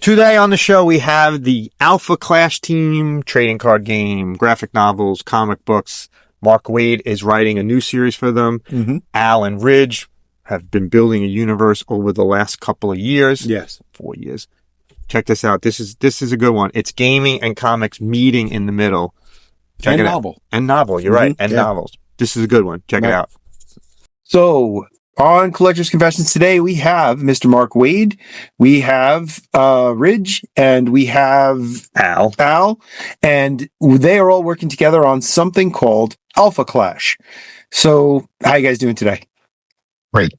Today on the show, we have the Alpha Clash team, trading card game, graphic novels, comic books. Mark Waid is writing a new series for them. Mm-hmm. Al and Ridge have been building a universe over the last couple of years. Yes. 4 years. Check this out. This is a good one. It's gaming and comics meeting in the middle. Check And it novel. out. And novel. You're right. And novels. This is a good one. Check it out. So, on Collector's Confessions today, we have Mr. Mark Waid, we have Ridge, and we have Al, and they are all working together on something called Alpha Clash. So, how you guys doing today? Great.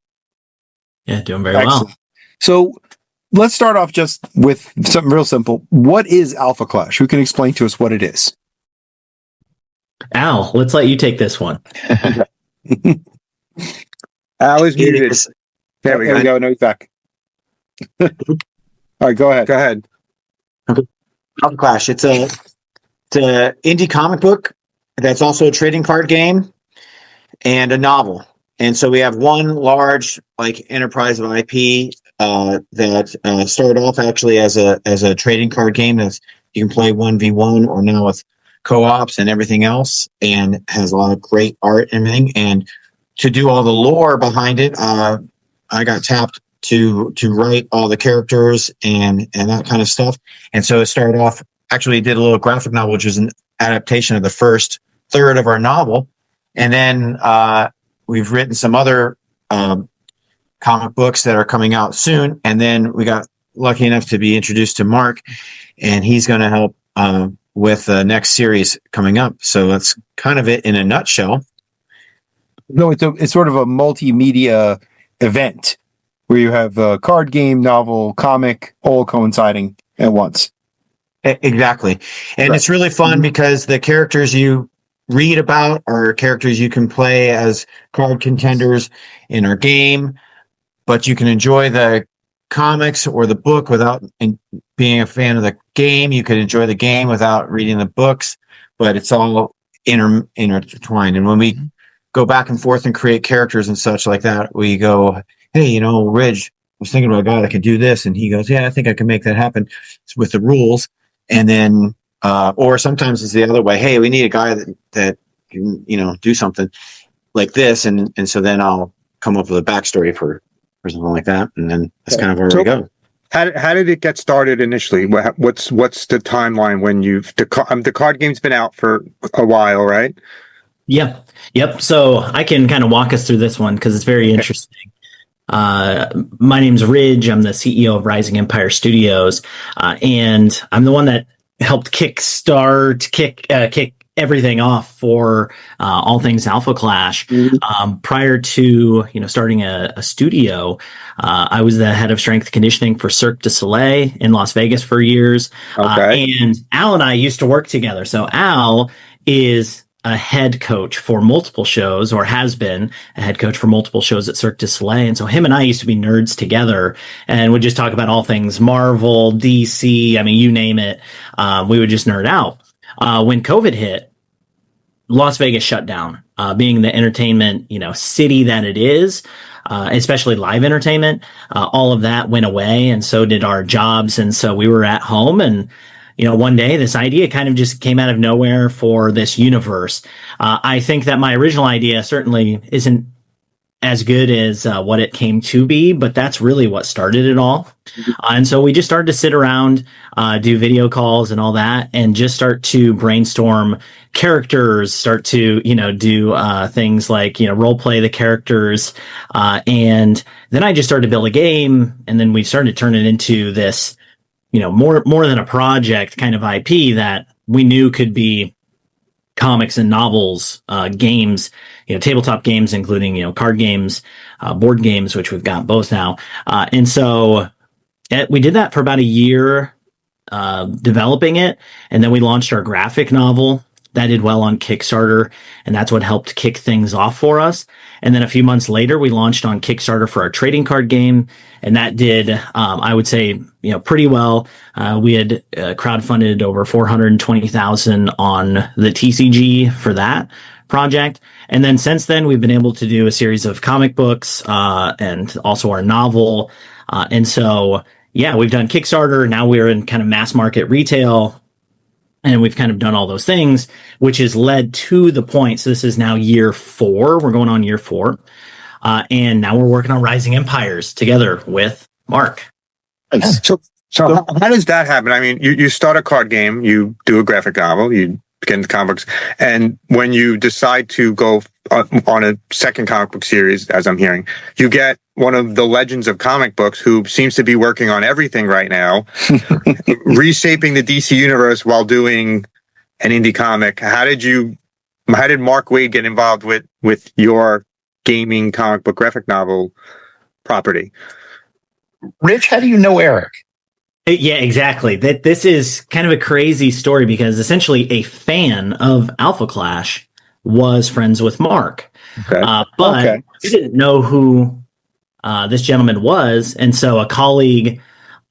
Yeah, doing very well. So, let's start off just with something real simple. What is Alpha Clash? Who can explain to us what it is? Al, let's let you take this one. Al is muted. There we go. No, he's back. All right, go ahead. Alpha Clash. It's a indie comic book that's also a trading card game and a novel. And so we have one large enterprise of IP that started off actually as a trading card game that you can play 1v1 or now with co-ops and everything else, and has a lot of great art and everything. And to do all the lore behind it, I got tapped to write all the characters and that kind of stuff. And so it started off, actually did a little graphic novel, which is an adaptation of the first third of our novel. And then we've written some other comic books that are coming out soon. And then we got lucky enough to be introduced to Mark, and he's going to help with the next series coming up. So that's kind of it in a nutshell. No, it's sort of a multimedia event where you have a card game, novel, comic, all coinciding at once. Exactly. And It's really fun because the characters you read about are characters you can play as card contenders in our game, but you can enjoy the comics or the book without being a fan of the game. You could enjoy the game without reading the books, but it's all intertwined. And when we go back and forth and create characters and such like that, we go, hey, Ridge was thinking about a guy that could do this, and he goes, yeah, I think I can make that happen with the rules. And then or sometimes it's the other way, hey, we need a guy that can do something like this, and so then I'll come up with a backstory for something like that, and then that's kind of where we go. How did it get started initially? What's the timeline when the card game's been out for a while, right? Yep. So I can kind of walk us through this one because it's very interesting. My name's Ridge. I'm the CEO of Rising Empire Studios, and I'm the one that helped kick everything off for all things Alpha Clash. Prior to starting a studio, I was the head of strength conditioning for Cirque du Soleil in Las Vegas for years. And Al and I used to work together. So Al is a head coach for multiple shows, or has been a head coach for multiple shows at Cirque du Soleil. And so him and I used to be nerds together and would just talk about all things Marvel, DC, you name it. We would just nerd out. When COVID hit, Las Vegas shut down. Being the entertainment, city that it is, especially live entertainment, all of that went away, and so did our jobs. And so we were at home, and one day this idea kind of just came out of nowhere for this universe. I think that my original idea certainly isn't as good as what it came to be, but that's really what started it all. And so we just started to sit around, do video calls and all that, and just start to brainstorm characters, start to, do things like, role play the characters. And then I just started to build a game, and then we started to turn it into this, more than a project kind of IP that we knew could be comics and novels, games, tabletop games, including, card games, board games, which we've got both now. And so we did that for about a year, developing it. And then we launched our graphic novel. That did well on Kickstarter, and that's what helped kick things off for us. And then a few months later, we launched on Kickstarter for our trading card game, and that did, I would say, pretty well. We had crowdfunded over $420,000 on the TCG for that project. And then since then, we've been able to do a series of comic books and also our novel. And so yeah, we've done Kickstarter. Now we're in kind of mass market retail, and we've kind of done all those things, which has led to the point. So this is now year 4. We're going on year 4. And now we're working on Rising Empires together with Mark. So how does that happen? I mean, you start a card game, you do a graphic novel, you get into comic books, and when you decide to go on a second comic book series, as I'm hearing, you get one of the legends of comic books who seems to be working on everything right now, reshaping the DC universe while doing an indie comic. How did Mark Waid get involved with your gaming comic book graphic novel property? Rich, how do you know Eric? Yeah, exactly. This is kind of a crazy story because essentially a fan of Alpha Clash was friends with Mark. Okay. But he didn't know who this gentleman was. And so a colleague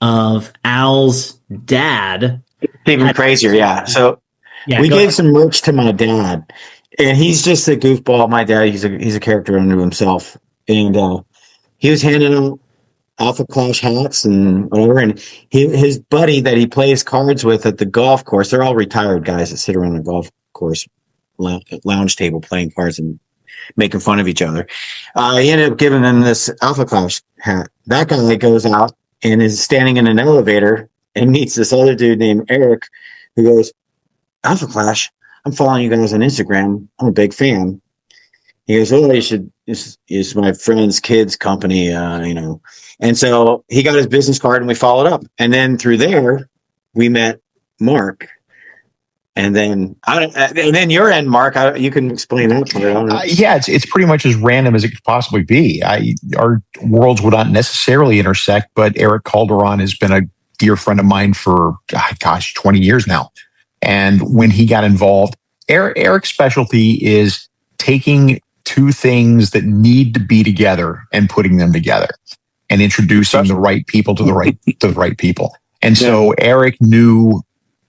of Al's dad. Even crazier, yeah. So Yeah, we gave some merch to my dad, and he's just a goofball. My dad, he's a character unto himself, and he was handing out Alpha Clash hats and whatever. And his buddy that he plays cards with at the golf course, they're all retired guys that sit around the golf course lounge table playing cards and making fun of each other. He ended up giving them this Alpha Clash hat. That guy goes out and is standing in an elevator and meets this other dude named Eric, who goes, "Alpha Clash, I'm following you guys on Instagram. I'm a big fan." He goes, "Oh, you should. It's my friend's kid's company, you know." And so he got his business card, and we followed up. And then through there, we met Mark. And then your end, Mark, you can explain that part. Yeah, it's pretty much as random as it could possibly be. Our worlds would not necessarily intersect, but Eric Calderon has been a dear friend of mine for 20 years now. And when he got involved, Eric's specialty is taking two things that need to be together and putting them together and introducing the right people to the right people. And so Eric knew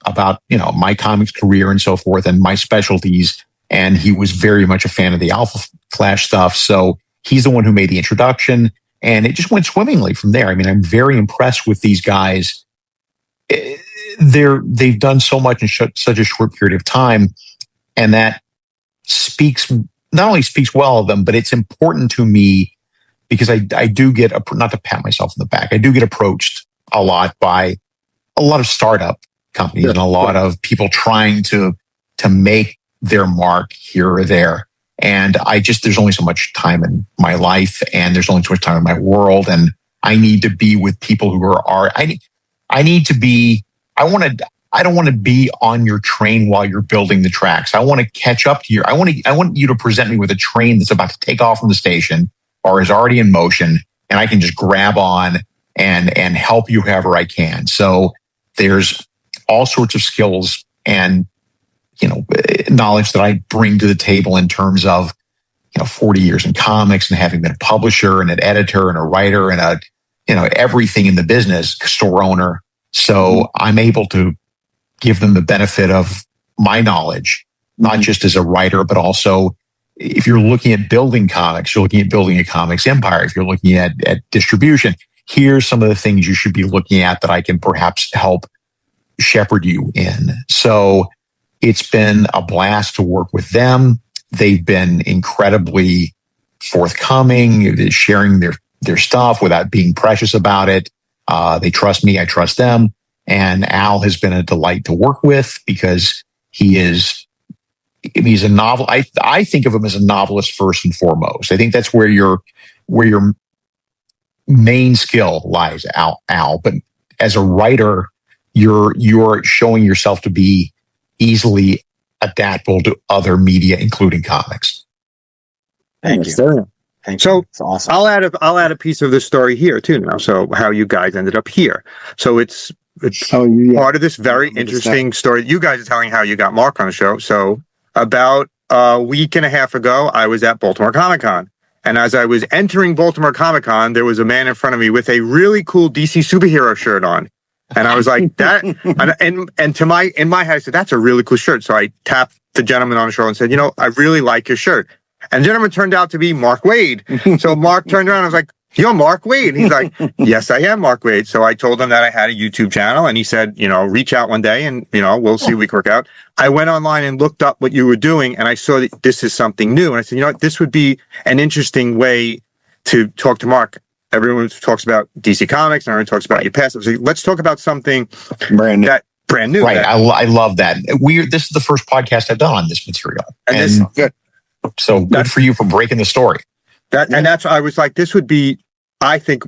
about, my comics career and so forth and my specialties. And he was very much a fan of the Alpha Clash stuff. So he's the one who made the introduction, and it just went swimmingly from there. I mean, I'm very impressed with these guys. They've done so much in such a short period of time. And that not only speaks well of them, but it's important to me because I do get, not to pat myself in the back, I do get approached a lot by a lot of startup companies and a lot of people trying to make their mark here or there. And there's only so much time in my life, and there's only so much time in my world. And I need to be with people who I don't want to be on your train while you're building the tracks. I want to catch up to I want you to present me with a train that's about to take off from the station or is already in motion, and I can just grab on and help you however I can. So there's all sorts of skills and knowledge that I bring to the table in terms of 40 years in comics and having been a publisher and an editor and a writer and everything in the business, store owner. So I'm able to give them the benefit of my knowledge, not just as a writer, but also if you're looking at building comics, you're looking at building a comics empire. If you're looking at distribution, here's some of the things you should be looking at that I can perhaps help shepherd you in. So it's been a blast to work with them. They've been incredibly forthcoming, sharing their stuff without being precious about it. They trust me. I trust them. And Al has been a delight to work with because he's a novel. I think of him as a novelist first and foremost. I think that's where your main skill lies, Al. But as a writer, you're showing yourself to be easily adaptable to other media, including comiks. Thank you. So that's awesome. I'll add a piece of the story here too now. So how you guys ended up here. So it's part of this very interesting story. You guys are telling how you got Mark on the show. So about a week and a half ago, I was at Baltimore Comic Con. And as I was entering Baltimore Comic Con, there was a man in front of me with a really cool DC superhero shirt on. And I was like, that, and in my head, I said, that's a really cool shirt. So I tapped the gentleman on the shoulder and said, I really like your shirt. And the gentleman turned out to be Mark Waid. So Mark turned around and I was like, you're Mark Waid. And he's like, yes, I am Mark Waid. So I told him that I had a YouTube channel, and he said, reach out one day and, we'll see if we can work out. I went online and looked up what you were doing, and I saw that this is something new. And I said, this would be an interesting way to talk to Mark. Everyone talks about DC Comics, and everyone talks about your past. So let's talk about something brand new. Right. I love that. This is the first podcast I've done on this material. And good. So good for you for breaking the story. And that's I was like, this would be, I think,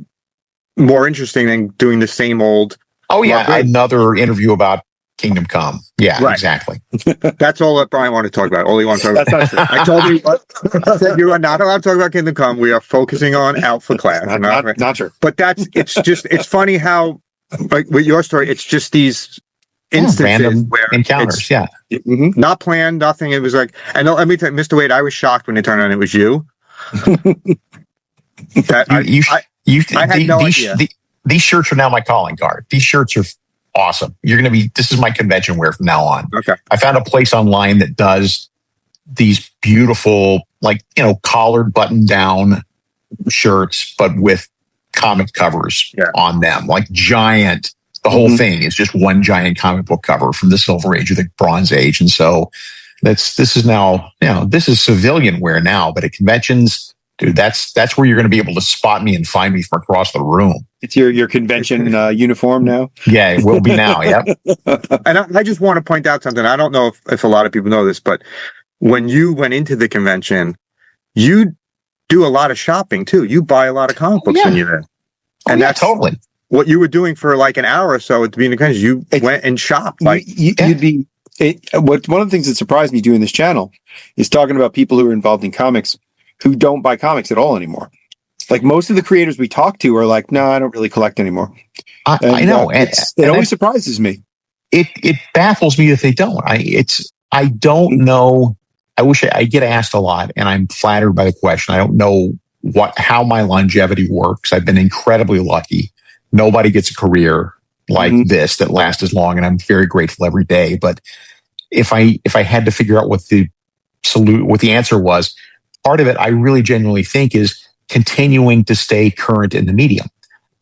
more interesting than doing the same old. Oh yeah, another interview about Kingdom Come. Yeah, right. Exactly. That's all that Brian wanted to talk about. All he wanted to talk about. I told you, I said you are not allowed to talk about Kingdom Come. We are focusing on Alpha Class. Not true. But it's funny how, like with your story, it's just these instances where encounters. Not planned, nothing. It was like, and let me tell you, Mr. Waid, I was shocked when it turned out it was you. I had no idea. These shirts are now my calling card. These shirts are awesome. This is my convention wear from now on. Okay. I found a place online that does these beautiful, collared button down shirts, but with comic covers on them, like giant. The whole thing is just one giant comic book cover from the Silver Age or the Bronze Age. And so this is now, this is civilian wear now, but at conventions, dude, that's where you're going to be able to spot me and find me from across the room. It's your convention uniform now? Yeah, it will be now. Yep. And I just want to point out something. I don't know if a lot of people know this, but when you went into the convention, you do a lot of shopping too. You buy a lot of comic books when you're there. And that's totally what you were doing for like an hour or so at the beginning of the convention. You went and shopped. Like you'd be. One of the things that surprised me doing this channel is talking about people who are involved in comics who don't buy comics at all anymore. Like most of the creators we talk to are like, no, I don't really collect anymore. I know. It always surprises me. It baffles me that they don't. I don't know. I get asked a lot, and I'm flattered by the question. I don't know how my longevity works. I've been incredibly lucky. Nobody gets a career like this that lasts as long, and I'm very grateful every day. But if I had to figure out what the answer was, part of it I really genuinely think is continuing to stay current in the medium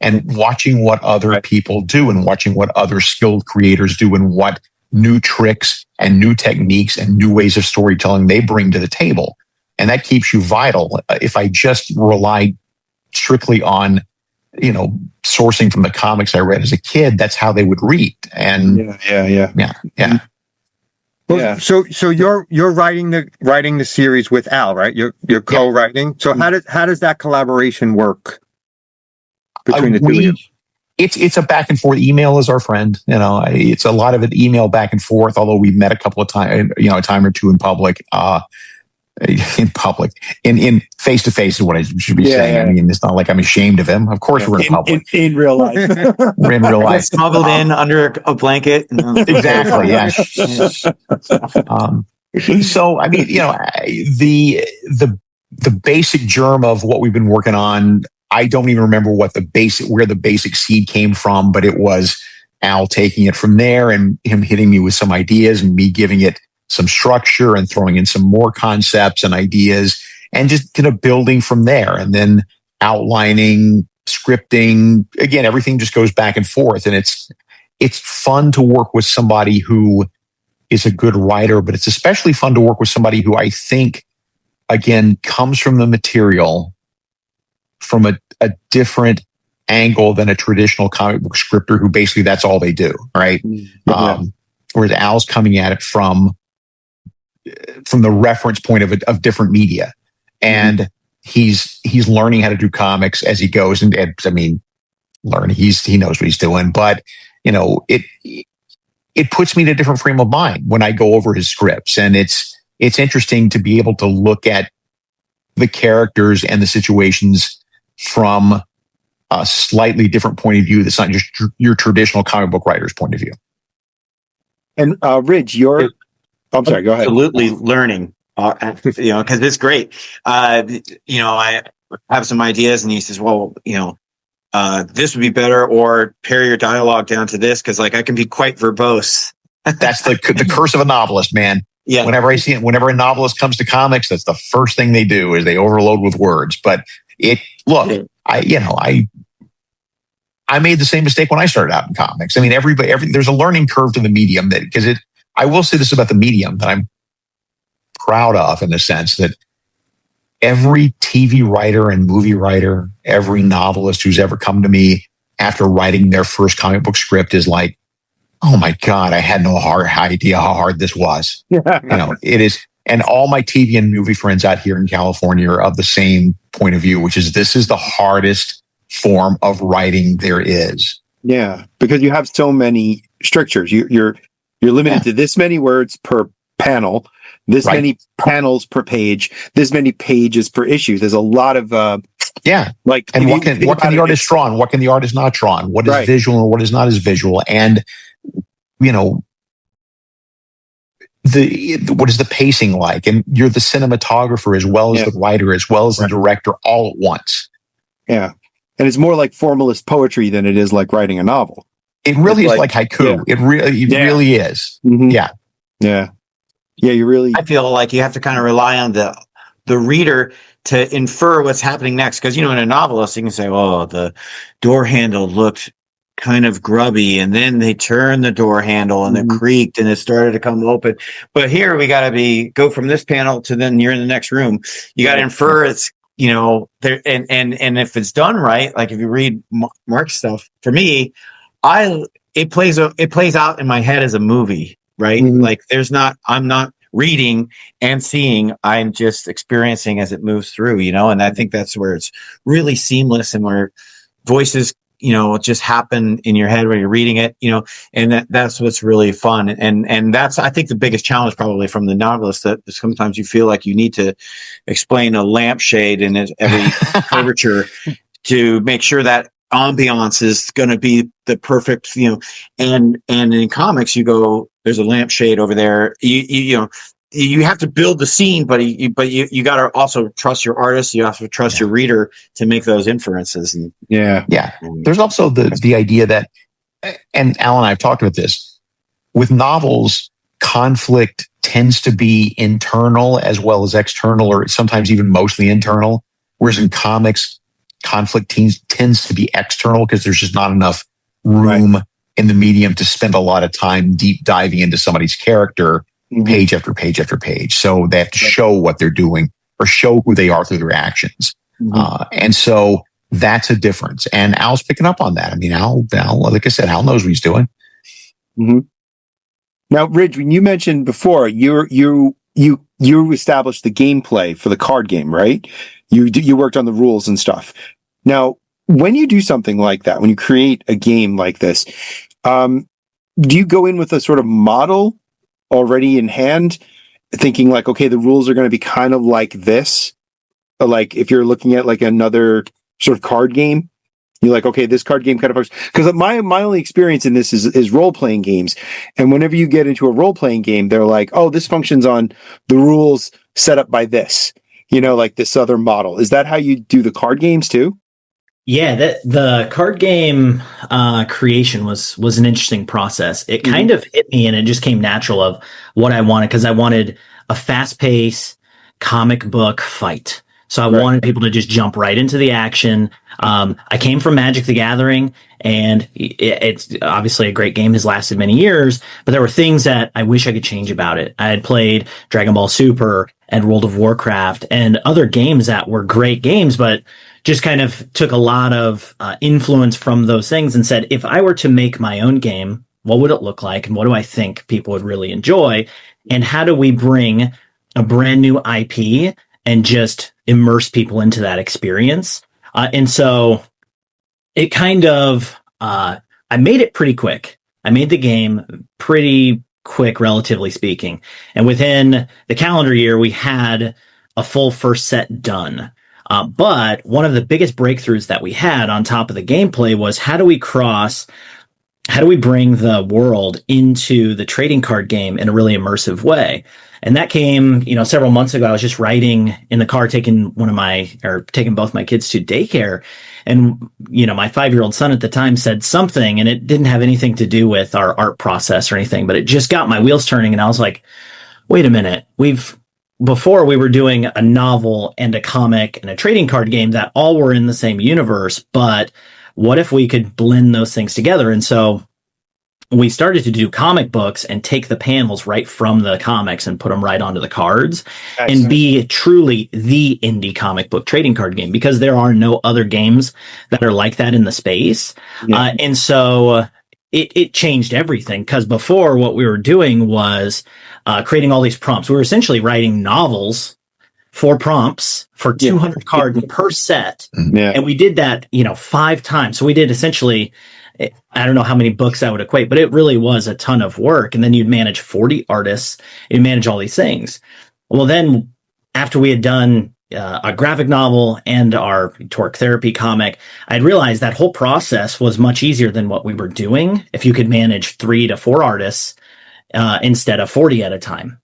and watching what other people do and watching what other skilled creators do and what new tricks and new techniques and new ways of storytelling they bring to the table. And that keeps you vital. If I just relied strictly on, sourcing from the comics I read as a kid, that's how they would read. And yeah. Well, so you're writing the series with Al, right? You're co-writing. So how does that collaboration work between the two of you? It's a back and forth. Email is our friend. It's a lot of it email back and forth. Although we've met a couple of times, a time or two in public. In face to face is what I should be saying. I mean, it's not like I'm ashamed of him. Of course, we're in public. In real life, we're in real life. Smuggled in under a blanket. Exactly. Yeah. So I mean, the basic germ of what we've been working on. I don't even remember where the basic seed came from, but it was Al taking it from there and him hitting me with some ideas and me giving it some structure and throwing in some more concepts and ideas and just kind of building from there and then outlining, scripting. Again, everything just goes back and forth. And it's fun to work with somebody who is a good writer, but it's especially fun to work with somebody who I think, again, comes from the material from a different angle than a traditional comic book scripter who basically that's all they do, right? Whereas Al's coming at it from the reference point of different media. And he's learning how to do comics as he goes. And I mean, he knows what he's doing, but it puts me in a different frame of mind when I go over his scripts. And it's interesting to be able to look at the characters and the situations from a slightly different point of view. That's not just your traditional comic book writer's point of view. And Ridge, I'm sorry, go ahead. Absolutely learning, because it's great. I have some ideas and he says, well, this would be better, or pare your dialogue down to this. Cause like I can be quite verbose. That's the curse of a novelist, man. Yeah. Whenever a novelist comes to comics, that's the first thing they do is they overload with words. But I made the same mistake when I started out in comics. I mean, there's a learning curve to the medium I will say this about the medium that I'm proud of, in the sense that every TV writer and movie writer, every novelist who's ever come to me after writing their first comic book script is like, oh my God, I had no idea how hard this was. It is. And all my TV and movie friends out here in California are of the same point of view, which is this is the hardest form of writing there is. Yeah, because you have so many strictures. You're limited to this many words per panel, this many panels per page, this many pages per issue. There's a lot of and what can the artist draw and what can the artist not draw and what is visual and what is not as visual, and what is the pacing like, and you're the cinematographer as well as the writer as well as the director all at once. And it's more like formalist poetry than it is like writing a novel. It really is like haiku. It really is. You really. I feel like you have to kind of rely on the reader to infer what's happening next, because in a novelist you can say, "Oh, the door handle looked kind of grubby, and then they turned the door handle and it creaked and it started to come open." But here we got to go from this panel to then you're in the next room. You got to infer it's there, and if it's done right, like if you read Mark's stuff, for me, it plays out in my head as a movie, right? Like I'm not reading and seeing, I'm just experiencing as it moves through, and I think that's where it's really seamless and where voices just happen in your head when you're reading it, and that's what's really fun. And that's, I think, the biggest challenge probably from the novelist, that sometimes you feel like you need to explain a lampshade in every curvature to make sure that ambiance is going to be the perfect, and in comics you go, there's a lampshade over there. You have to build the scene, but you got to also trust your artist. You have to trust your reader to make those inferences. And there's also the idea that, and Al and I have talked about this, with novels, conflict tends to be internal as well as external, or sometimes even mostly internal. Whereas in comics, conflict tends to be external because there's just not enough room in the medium to spend a lot of time deep diving into somebody's character. Page after page after page. So they have to show what they're doing or show who they are through their actions. And so that's a difference. And Al's picking up on that. I mean, Al, like I said, Al knows what he's doing. Now, Ridge, when you mentioned before, you established the gameplay for the card game, right? You worked on the rules and stuff. Now, when you do something like that, when you create a game like this, do you go in with a sort of model already in hand, thinking like, okay, the rules are going to be kind of like this? Like if you're looking at like another sort of card game, you're like, okay, this card game kind of works. Because my only experience in this is role-playing games. And whenever you get into a role-playing game, they're like, oh, this functions on the rules set up by this, like this other model. Is that how you do the card games too? Yeah, the card game creation was an interesting process. It kind of hit me, and it just came natural of what I wanted, because I wanted a fast-paced comic book fight. So I wanted people to just jump right into the action. I came from Magic the Gathering, and it's obviously a great game, has lasted many years, but there were things that I wish I could change about it. I had played Dragon Ball Super and World of Warcraft and other games that were great games, but just kind of took a lot of influence from those things and said, if I were to make my own game, what would it look like? And what do I think people would really enjoy? And how do we bring a brand new IP and just immerse people into that experience? And so it kind of, I made it pretty quick. I made the game pretty quick, relatively speaking. And within the calendar year, we had a full first set done. But one of the biggest breakthroughs that we had on top of the gameplay was how do we bring the world into the trading card game in a really immersive way? And that came, several months ago. I was just riding in the car, taking both my kids to daycare. And, my 5-year-old son at the time said something, and it didn't have anything to do with our art process or anything, but it just got my wheels turning. And I was like, wait a minute, we've before we were doing a novel and a comic and a trading card game that all were in the same universe, but what if we could blend those things together? And so we started to do comic books and take the panels right from the comics and put them right onto the cards and be truly the indie comic book trading card game, because there are no other games that are like that in the space. And so it changed everything, because before what we were doing was creating all these prompts. We were essentially writing novels for prompts for 200 cards per set. And we did that, 5 times. So we did essentially, I don't know how many books that would equate, but it really was a ton of work. And then you'd manage 40 artists, you'd manage all these things. Well, then after we had done a graphic novel and our Torque Therapy comic, I'd realized that whole process was much easier than what we were doing if you could manage 3 to 4 artists instead of 40 at a time.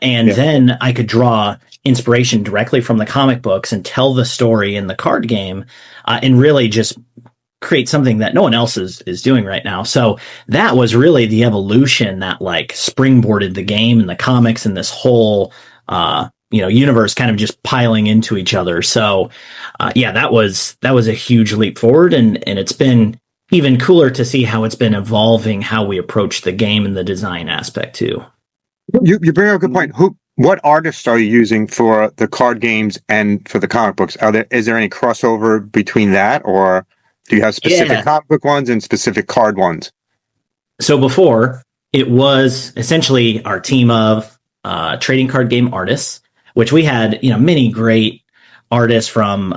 Then I could draw inspiration directly from the comic books and tell the story in the card game and really just create something that no one else is doing right now. So that was really the evolution that like springboarded the game and the comics and this whole, universe kind of just piling into each other. So, that was a huge leap forward, and it's been even cooler to see how it's been evolving, how we approach the game and the design aspect too. You bring up a good point. What artists are you using for the card games and for the comic books? Is there any crossover between that, or do you have specific comic book ones and specific card ones? So before, it was essentially our team of trading card game artists, which we had, many great artists from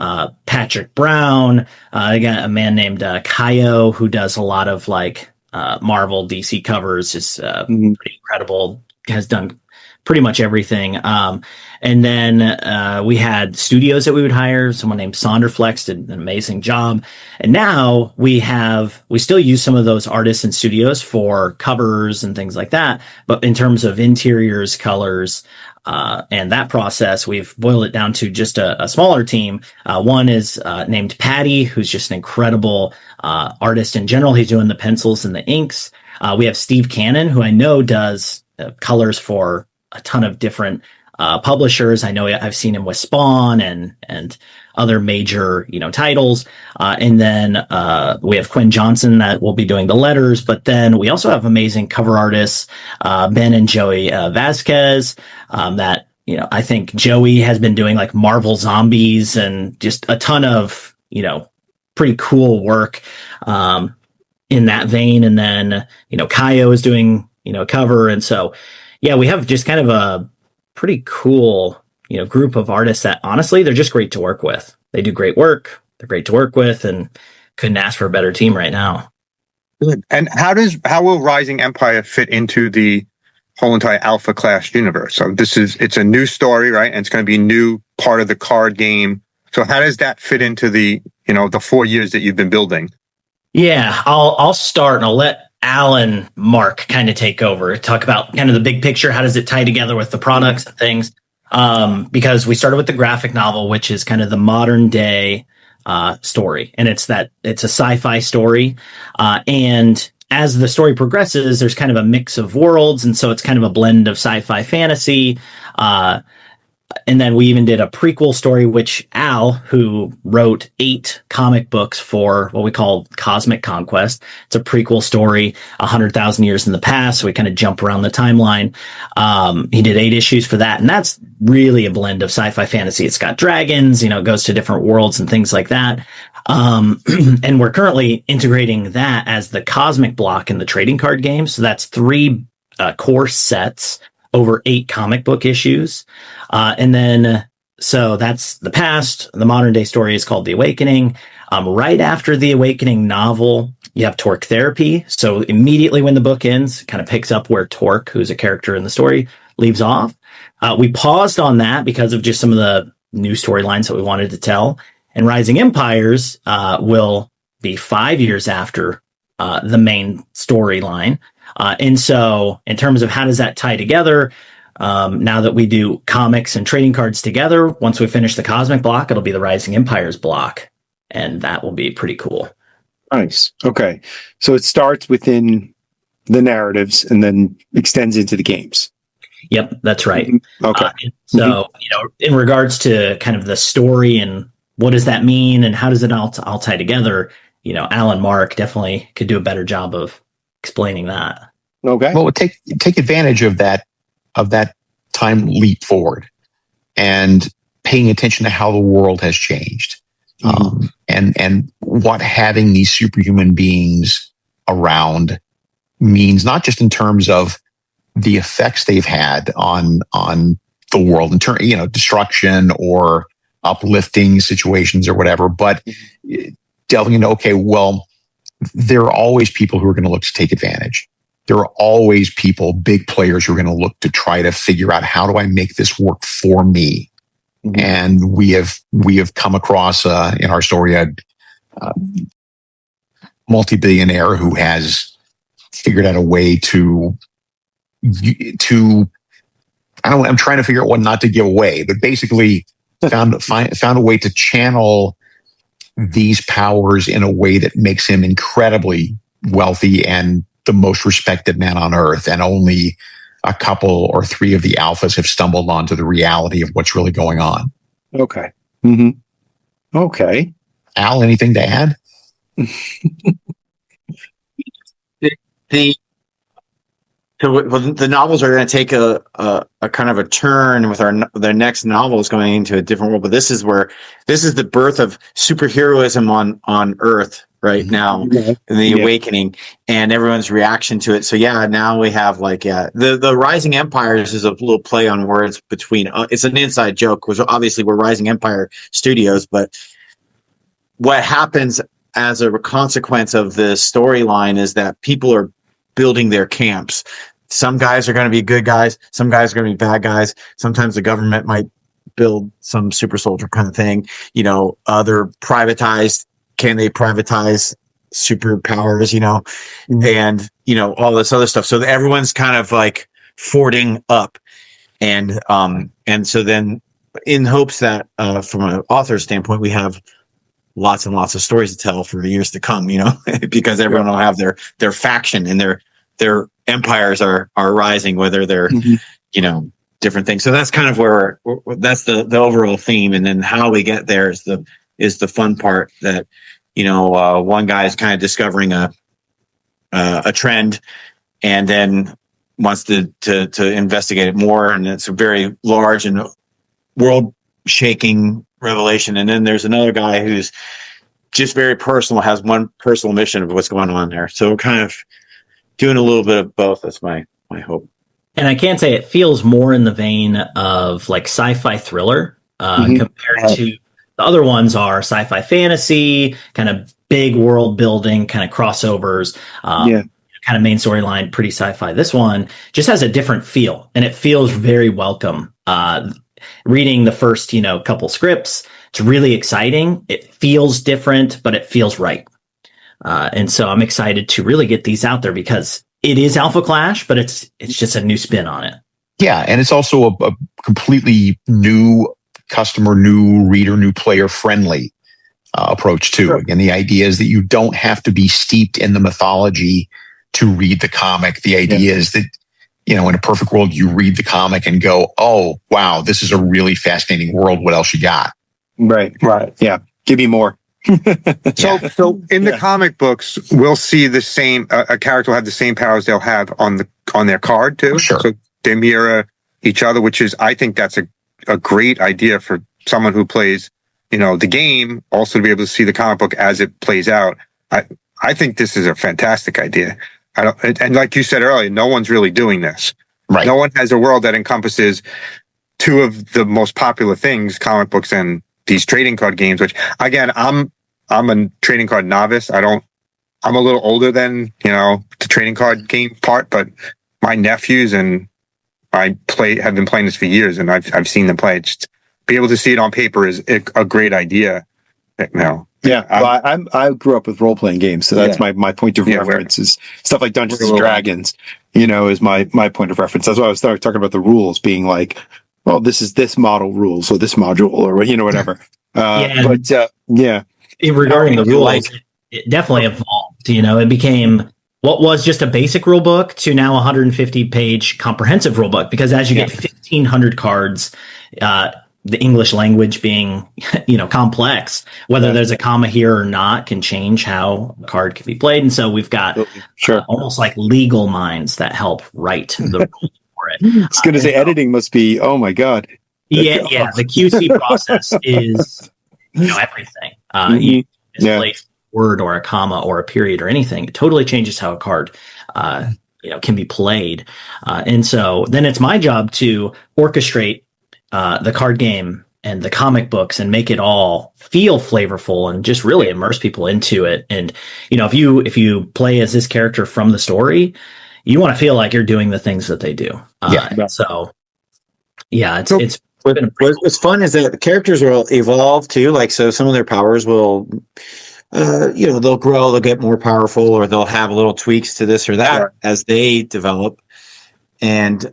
Patrick Brown. I got a man named Kaio, who does a lot of like Marvel, DC covers, just pretty incredible, has done pretty much everything. And then we had studios that we would hire. Someone named Sonderflex did an amazing job. And now we still use some of those artists and studios for covers and things like that. But in terms of interiors, colors, and that process, we've boiled it down to just a smaller team. One is named Patty, who's just an incredible artist in general. He's doing the pencils and the inks. We have Steve Cannon, who I know does colors for a ton of different publishers. I know I've seen him with Spawn and other major, titles. And then we have Quinn Johnson that will be doing the letters. But then we also have amazing cover artists, Ben and Joey Vasquez, that, I think Joey has been doing like Marvel Zombies and just a ton of, pretty cool work in that vein. And then, Kaio is doing, cover. And so, we have just kind of a pretty cool, group of artists that honestly, they're just great to work with. They do great work. They're great to work with, and couldn't ask for a better team right now. Good. And how will Rising Empire fit into the whole entire Alpha Class universe? So it's a new story, right? And it's going to be a new part of the card game. So how does that fit into the 4 years that you've been building? Yeah, I'll start and I'll let Al and Mark kind of take over, talk about kind of the big picture. How does it tie together with the products and things? Because we started with the graphic novel, which is kind of the modern day story. And it's a sci-fi story. And as the story progresses, there's kind of a mix of worlds. And so it's kind of a blend of sci-fi fantasy. And then we even did a prequel story, which Al, who wrote 8 comic books for what we call Cosmic Conquest. It's a prequel story, 100,000 years in the past. So we kind of jump around the timeline. He did 8 issues for that. And that's really a blend of sci-fi fantasy. It's got dragons, it goes to different worlds and things like that. And we're currently integrating that as the cosmic block in the trading card game. So that's 3 core sets over 8 comic book issues. And then, so that's the past. The modern day story is called The Awakening. Right after The Awakening novel, you have Torque Therapy. So immediately when the book ends, it kind of picks up where Torque, who's a character in the story, leaves off. We paused on that because of just some of the new storylines that we wanted to tell. And Rising Empires will be 5 years after the main storyline. And so in terms of how does that tie together, now that we do comics and trading cards together, once we finish the Cosmic block, it'll be the Rising Empires block. And that will be pretty cool. Nice. Okay. So it starts within the narratives and then extends into the games. Yep, that's right. Okay. So, in regards to kind of the story and what does that mean and how does it all tie together, Al and Mark definitely could do a better job of explaining that. Okay. Well, take advantage of that time leap forward and paying attention to how the world has changed, and what having these superhuman beings around means, not just in terms of the effects they've had on the world in terms, destruction or uplifting situations or whatever, but delving into, okay, well, there are always people who are going to look to take advantage. There are always people, big players, who are going to look to try to figure out, how do I make this work for me? And we have come across in our story a multi-billionaire who has figured out a way to I'm trying to figure out what not to give away, but basically found a way to channel these powers in a way that makes him incredibly wealthy and the most respected man on earth. And only a couple or three of the alphas have stumbled onto the reality of what's really going on. Okay. Okay. Al, anything to add? The novels are going to take a kind of a turn with their next novels going into a different world. But this is the birth of superheroism on Earth right now, in the awakening, and everyone's reaction to it. So now we have the Rising Empires is a little play on words between. It's an inside joke, because obviously we're Rising Empire Studios, but what happens as a consequence of the storyline is that people are building their camps. Some guys are going to be good guys. Some guys are going to be bad guys. Sometimes the government might build some super soldier kind of thing. Other privatized. Can they privatize superpowers? And all this other stuff. So everyone's kind of like fording up, and so then, in hopes that from an author standpoint, we have lots and lots of stories to tell for the years to come, because everyone will have their faction and their empires are rising, whether they're, different things. So that's kind of where that's the overall theme. And then how we get there is the fun part, that, one guy is kind of discovering a trend and then wants to investigate it more. And it's a very large and world shaking revelation. And then there's another guy who's just very personal, has one personal mission of what's going on there. So we're kind of doing a little bit of both. That's my hope. And I can say it feels more in the vein of like sci-fi thriller compared to the other ones are sci-fi fantasy, kind of big world building, kind of crossovers, kind of main storyline, pretty sci-fi. This one just has a different feel, and it feels very welcome. Reading the first, couple scripts, it's really exciting. It feels different, but it feels right. And so I'm excited to really get these out there, because it is Alpha Clash, but it's just a new spin on it. Yeah, and it's also a completely new customer, new reader, new player friendly approach too. Sure. Again, the idea is that you don't have to be steeped in the mythology to read the comic. The idea is that, in a perfect world, you read the comic and go, oh, wow, this is a really fascinating world. What else you got? Right. Yeah. Give me more. So in the comic books, we'll see the same, a character will have the same powers they'll have on their card too. Sure. So they mirror each other, which is, I think that's a great idea for someone who plays, the game, also to be able to see the comic book as it plays out. I think this is a fantastic idea. And like you said earlier, no one's really doing this. Right. No one has a world that encompasses two of the most popular things, comic books and these trading card games, which again, I'm a trading card novice. I'm a little older than, the trading card game part, but my nephews and I have been playing this for years, and I've seen them play. Just be able to see it on paper is a great idea. Yeah, I grew up with role playing games, so that's my point of reference. Is stuff like Dungeons and Dragons. Is my point of reference. That's why I was talking about the rules being like, well, this is this model rules, or this module, or whatever. Regarding the rules, it definitely evolved. It became what was just a basic rule book to now 150 page comprehensive rule book, because as you get 1,500 cards, the English language being, complex, whether there's a comma here or not can change how a card can be played. And so we've got almost like legal minds that help write the rules for it. I was going to say editing must be, oh my God. Yeah. The QC process is, everything. You misplace a word or a comma or a period or anything. It totally changes how a card, can be played. And so then it's my job to orchestrate the card game and the comic books and make it all feel flavorful and just really immerse people into it. And, if you play as this character from the story, you want to feel like you're doing the things that they do. What's fun is that the characters will evolve too. Like, so some of their powers will, they'll grow, they'll get more powerful, or they'll have little tweaks to this or that as they develop. And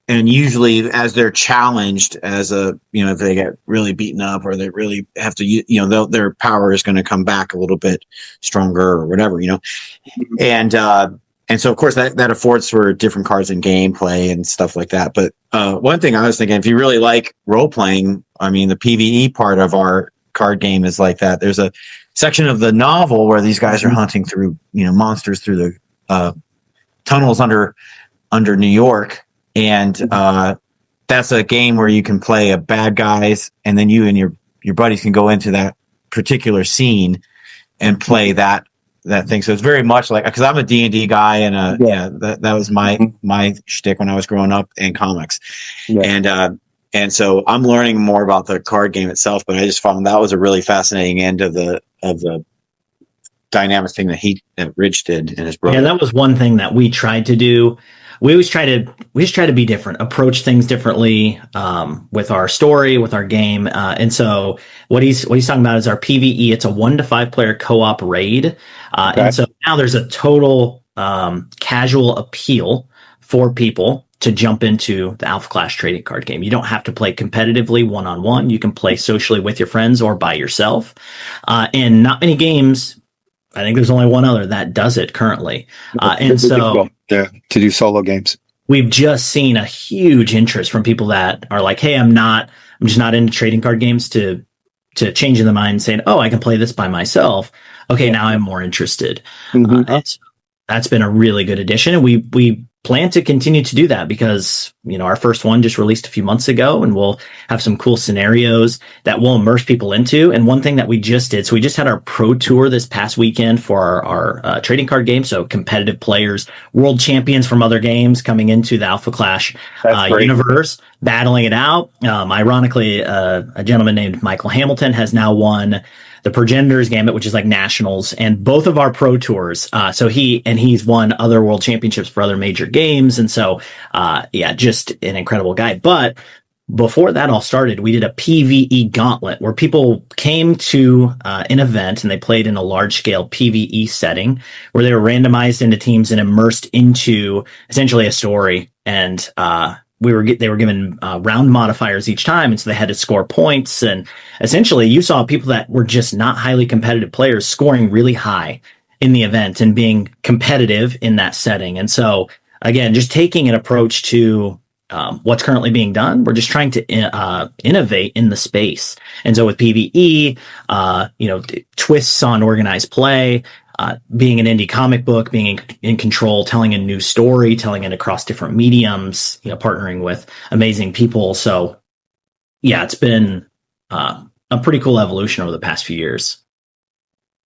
usually as they're challenged if they get really beaten up or they really have to, their power is going to come back a little bit stronger or whatever, And so of course that affords for different cards and gameplay and stuff like that. But one thing I was thinking, if you really like role playing, I mean, the PvE part of our card game is like that. There's a section of the novel where these guys are hunting through, monsters through the tunnels under New York. And that's a game where you can play a bad guys, and then you and your buddies can go into that particular scene and play that thing. So it's very much like, because I'm a D&D guy, and that was my shtick when I was growing up in comics. And so I'm learning more about the card game itself, but I just found that was a really fascinating end of the dynamic thing that Ridge did in his book. Yeah, that was one thing that we tried to do. We just try to be different, approach things differently with our story, with our game. And so what he's talking about is our PvE. It's a 1 to 5 player co-op raid. And so now there's a total casual appeal for people to jump into the Alpha Clash trading card game. You don't have to play competitively one-on-one. You can play socially with your friends or by yourself. And not many games, I think there's only one other that does it currently. To do solo games. We've just seen a huge interest from people that are like, hey, I'm just not into trading card games, to changing the mind and saying, oh, I can play this by myself. Okay, now I'm more interested. That's been a really good addition. And we plan to continue to do that because, our first one just released a few months ago, and we'll have some cool scenarios that we'll immerse people into. And one thing that we just did, so we just had our pro tour this past weekend for our trading card game. So competitive players, world champions from other games coming into the Alpha Clash universe, battling it out. Ironically, a gentleman named Michael Hamilton has now won the Progenitors Gambit, which is like nationals, and both of our pro tours. So he's won other world championships for other major games. And so, just an incredible guy. But before that all started, we did a PvE gauntlet where people came to an event and they played in a large scale PvE setting where they were randomized into teams and immersed into essentially a story. And, they were given round modifiers each time, and so they had to score points. And essentially, you saw people that were just not highly competitive players scoring really high in the event and being competitive in that setting. And so, again, just taking an approach to what's currently being done, we're just trying to innovate in the space. And so with PvE, twists on organized play. Being an indie comic book, being in control, telling a new story, telling it across different mediums, partnering with amazing people. So, it's been a pretty cool evolution over the past few years.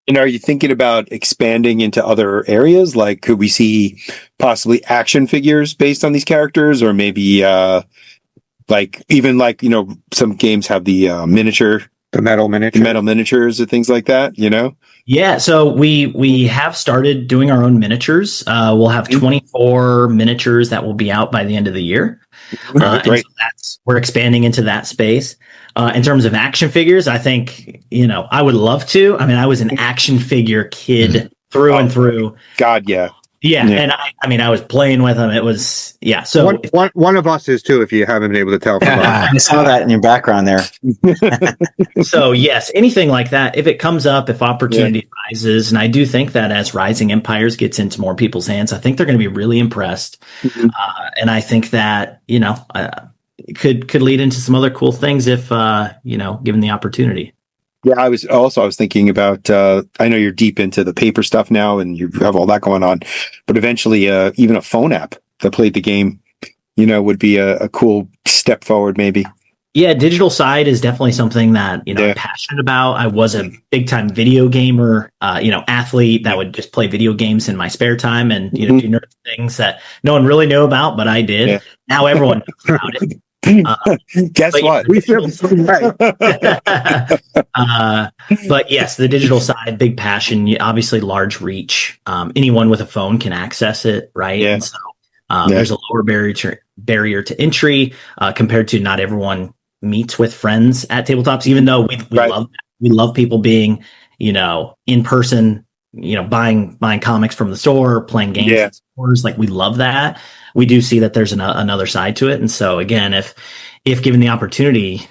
And are you thinking about expanding into other areas? Like, could we see possibly action figures based on these characters, or maybe some games have the metal miniatures or things like that, Yeah, so we have started doing our own miniatures. We'll have 24 miniatures that will be out by the end of the year. Great. So we're expanding into that space. In terms of action figures, I think, I would love to. I mean, I was an action figure kid through and through. God, yeah. Yeah, and I mean, I was playing with them. It was So one of us is too. If you haven't been able to tell from us. I saw that in your background there. So yes, anything like that. If it comes up, if opportunity rises, and I do think that as Rising Empires gets into more people's hands, I think they're going to be really impressed. And I think that it could lead into some other cool things if given the opportunity. Yeah, I was thinking about, I know you're deep into the paper stuff now and you have all that going on, but eventually even a phone app that played the game, would be a cool step forward maybe. Yeah, digital side is definitely something that, I'm passionate about. I was a big time video gamer, athlete that would just play video games in my spare time and, do nerd things that no one really knew about, but I did. Yeah. Now everyone knows about it. Guess what? We feel right. But yes, the digital side, big passion, obviously large reach. Anyone with a phone can access it, right? Yeah. And so there's a lower barrier to entry compared to not everyone meets with friends at tabletops, even though we love that. We love people being, in person, buying comics from the store, playing games in stores. Like we love that. We do see that there's another side to it. And so again, if given the opportunity,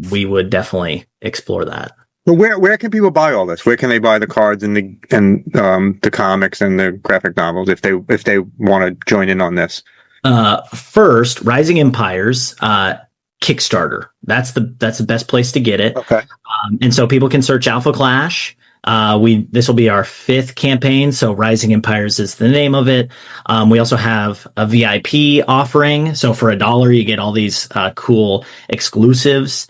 we would definitely explore that. But where can people buy all this? Where can they buy the cards and the comics and the graphic novels if they want to join in on this? First, Rising Empires, Kickstarter. That's the best place to get it. Okay. And so people can search Alpha Clash. This will be our 5th campaign. So Rising Empires is the name of it. We also have a VIP offering. So for $1, you get all these, cool exclusives,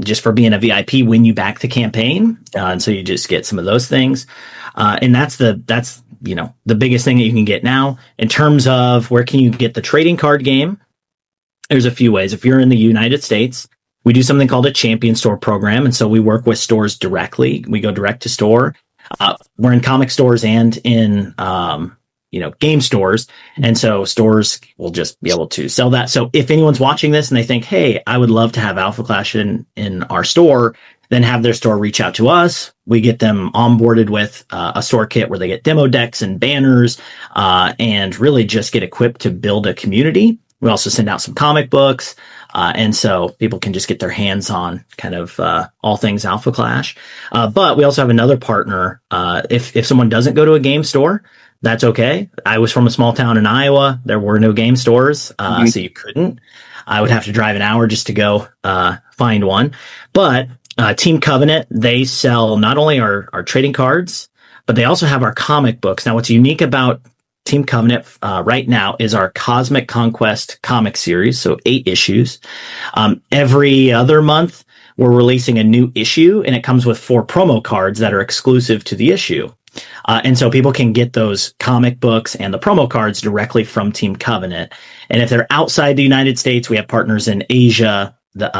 just for being a VIP when you back the campaign. And so you just get some of those things. And that's the biggest thing that you can get now. In terms of where can you get the trading card game, there's a few ways. If you're in the United States, we do something called a champion store program. And so we work with stores directly. We go direct to store. We're in comic stores and in, game stores. And so stores will just be able to sell that. So if anyone's watching this and they think, hey, I would love to have Alpha Clash in our store, then have their store reach out to us. We get them onboarded with a store kit where they get demo decks and banners, and really just get equipped to build a community. We also send out some comic books. And so people can just get their hands on kind of all things Alpha Clash. But we also have another partner. If someone doesn't go to a game store, that's okay. I was from a small town in Iowa. There were no game stores, so you couldn't. I would have to drive an hour just to go find one. But Team Covenant, they sell not only our trading cards, but they also have our comic books. Now, what's unique about Team Covenant right now is our Cosmic Conquest comic series, so 8 issues. Every other month, we're releasing a new issue, and it comes with 4 promo cards that are exclusive to the issue. And so people can get those comic books and the promo cards directly from Team Covenant. And if they're outside the United States, we have partners in Asia,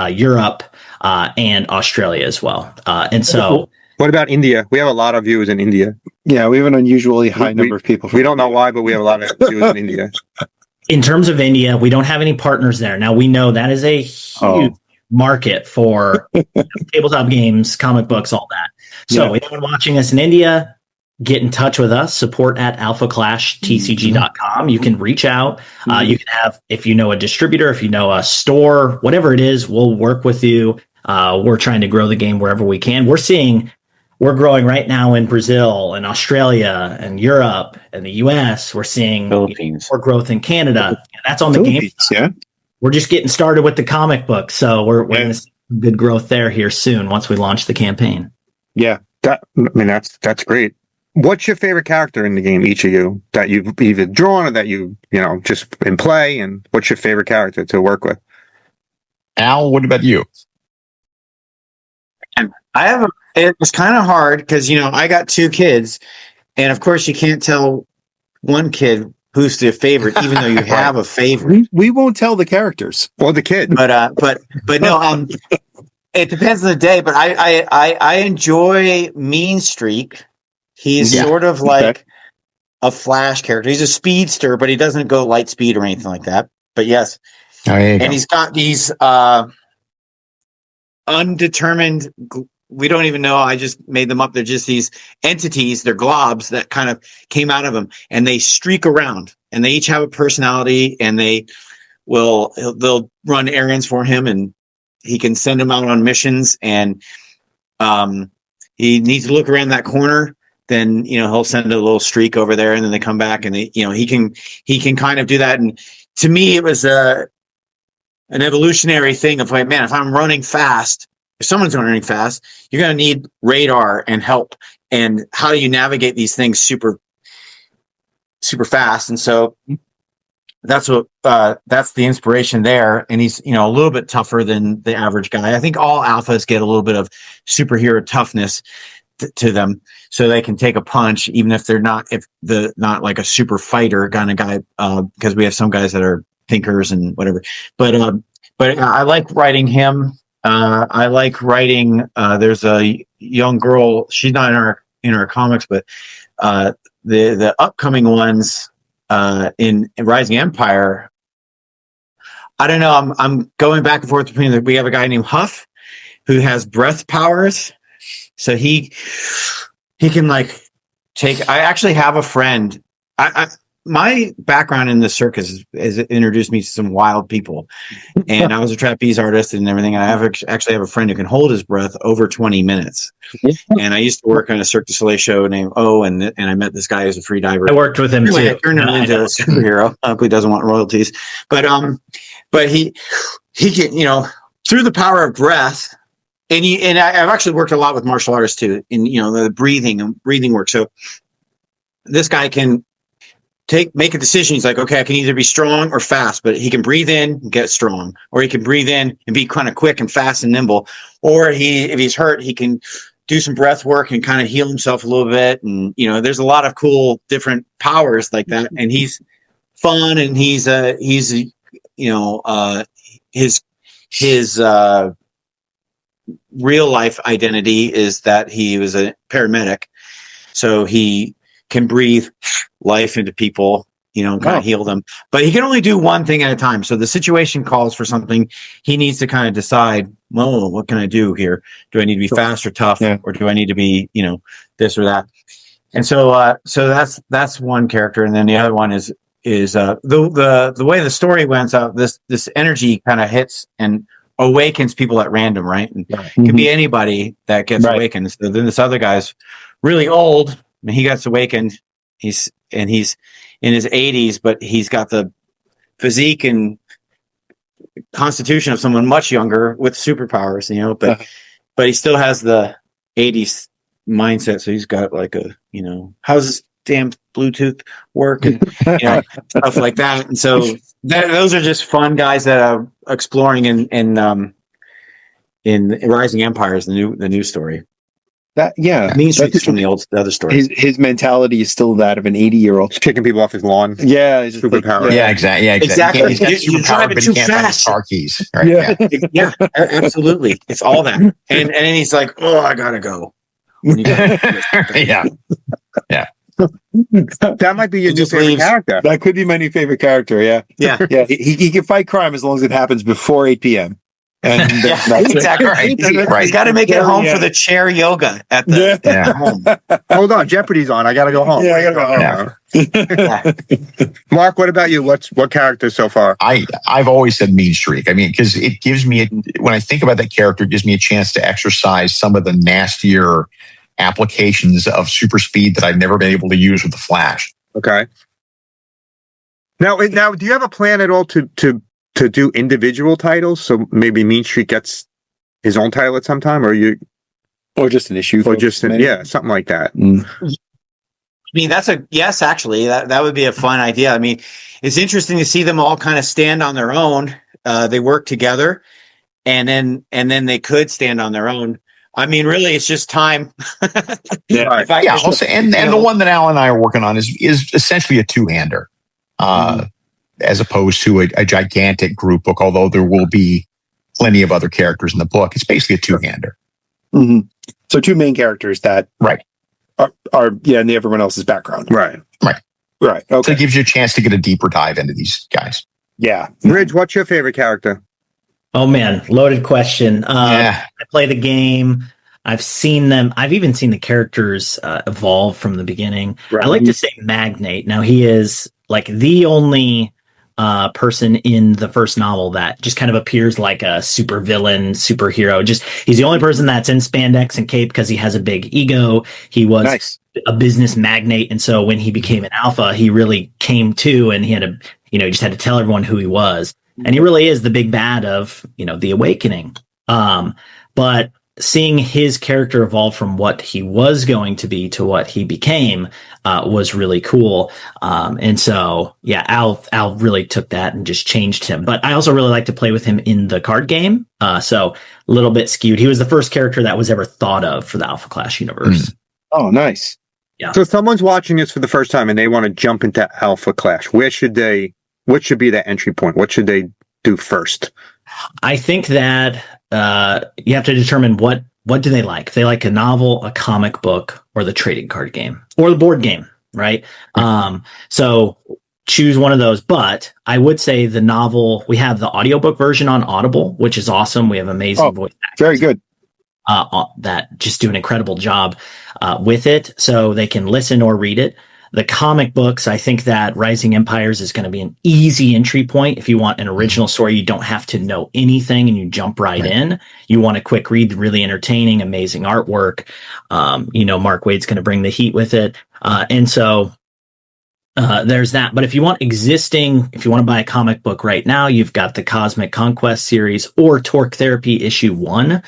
Europe, and Australia as well. And so... What about India? We have a lot of viewers in India. Yeah, we have an unusually high number of people. We don't know why, but we have a lot of viewers in India. In terms of India, we don't have any partners there. Now, we know that is a huge market for tabletop games, comic books, all that. So anyone watching us in India, get in touch with us, support at alphaclashtcg.com. You can reach out. You can have, if you know a distributor, if you know a store, whatever it is, we'll work with you. We're trying to grow the game wherever we can. We're growing right now in Brazil and Australia and Europe and the US. We're seeing Philippines. more growth in Canada. That's on the game. Yeah. We're just getting started with the comic book. So we're going to see good growth there here soon once we launch the campaign. Yeah. That's great. What's your favorite character in the game, each of you, that you've either drawn or that you just in play? And what's your favorite character to work with? Al, what about you? It's kind of hard because, I got 2 kids, and of course you can't tell one kid who's the favorite, even though you have a favorite. We won't tell the characters or the kid. But no, it depends on the day, but I enjoy Mean Streak. He's sort of like a Flash character. He's a speedster, but he doesn't go light speed or anything like that. But yes. Oh, and he's got these undetermined we don't even know. I just made them up. They're just these entities. They're globs that kind of came out of him, and they streak around, and they each have a personality, and they'll run errands for him, and he can send them out on missions, and he needs to look around that corner. Then, he'll send a little streak over there, and then they come back, and he can kind of do that. And to me, it was an evolutionary thing of like, man, if I'm running fast, if someone's running fast, you're going to need radar and help. And how do you navigate these things super, super fast? And so that's the inspiration there. And he's, a little bit tougher than the average guy. I think all alphas get a little bit of superhero toughness to them, so they can take a punch, even if they're not like a super fighter kind of guy. Because we have some guys that are thinkers and whatever. But I like writing him. I like writing. There's a young girl. She's not in our comics, but the upcoming ones in Rising Empire. I don't know. I'm going back and forth between. We have a guy named Huff who has breath powers. So he can like take. I actually have a friend. My background in the circus has introduced me to some wild people, and I was a trapeze artist and everything. And I actually have a friend who can hold his breath over 20 minutes. And I used to work on a Cirque du Soleil show named and I met this guy who's a free diver. I worked with him Anyway, too. I turned him into a superhero. Hopefully, doesn't want royalties, but he can through the power of breath. And I've actually worked a lot with martial artists too, in the breathing work. So this guy can make a decision. He's like, okay, I can either be strong or fast, but he can breathe in and get strong, or he can breathe in and be kind of quick and fast and nimble, or if he's hurt, he can do some breath work and kind of heal himself a little bit. And there's a lot of cool different powers like that. And he's fun, and he's his real life identity is that he was a paramedic, so he can breathe life into people, and kind of heal them, but he can only do one thing at a time. So the situation calls for something. He needs to kind of decide, well, what can I do here? Do I need to be fast or tough, or do I need to be, this or that? And so, that's one character. And then the other one is the way the story went out, this energy kind of hits and awakens people at random, right? And it can be anybody that gets awakened. So then this other guy's really old, and he gets awakened. He's in his 80s, but he's got the physique and constitution of someone much younger with superpowers, but he still has the 80s mindset. So he's got like how's this damn Bluetooth work and stuff like that. And so those are just fun guys that are exploring in Rising Empires, the new story. Mean Street's from the other story. His mentality is still that of an 80-year-old kicking people off his lawn. Yeah, it's just superpower. Yeah, exactly. Yeah, exactly. Exactly. You're driving too fast. Car keys. Right? Yeah, absolutely. It's all that. And then he's like, "Oh, I gotta go." Yeah. That might be your new favorite character. That could be my new favorite character. Yeah. He can fight crime as long as it happens before 8 p.m. And that's exactly right. He's got to make it home for the chair yoga at the home. Hold on, Jeopardy's on. I gotta go home. I gotta go home. Mark, what about you? What character so far? I've always said Mean Streak. I mean, because it gives me when I think about that character, it gives me a chance to exercise some of the nastier applications of super speed that I've never been able to use with the Flash. Okay. Now, do you have a plan at all to do individual titles? So maybe Mean Streak gets his own title at some time, or just an issue, or just something like that. I mean, yes, actually, that would be a fun idea. I mean, it's interesting to see them all kind of stand on their own. They work together, and then they could stand on their own. I mean, really, it's just time. And the one that Al and I are working on is essentially a two-hander, as opposed to a gigantic group book. Although there will be plenty of other characters in the book, it's basically a two-hander. Mm-hmm. So two main characters that are in everyone else's background. Right. Okay. So it gives you a chance to get a deeper dive into these guys. Yeah. Ridge, what's your favorite character? Oh man, loaded question. I play the game. I've seen them. I've even seen the characters evolve from the beginning. Right. I like to say Magnate. Now he is like the only person in the first novel that just kind of appears like a super villain, superhero. Just he's the only person that's in spandex and cape because he has a big ego. He was a business magnate, and so when he became an alpha, he really came to, and he had to, just had to tell everyone who he was, and he really is the big bad of the Awakening. But seeing his character evolve from what he was going to be to what he became was really cool. And so, yeah, Al really took that and just changed him. But I also really like to play with him in the card game. So a little bit skewed. He was the first character that was ever thought of for the Alpha Clash universe. Oh, nice. Yeah. So if someone's watching this for the first time and they want to jump into Alpha Clash, what should be that entry point? What should they do first? I think that you have to determine what do they like. If they like a novel, a comic book, or the trading card game, or the board game, right? So choose one of those. But I would say the novel, we have the audiobook version on Audible, which is awesome. We have amazing voice actors. Very good. That just do an incredible job with it, so they can listen or read it. The comic books, I think that Rising Empires is going to be an easy entry point. If you want an original story, you don't have to know anything and you jump right in. You want a quick read, really entertaining, amazing artwork. Mark Waid's going to bring the heat with it. And so there's that. But if you want to buy a comic book right now, you've got the Cosmic Conquest series or Torque Therapy issue 1.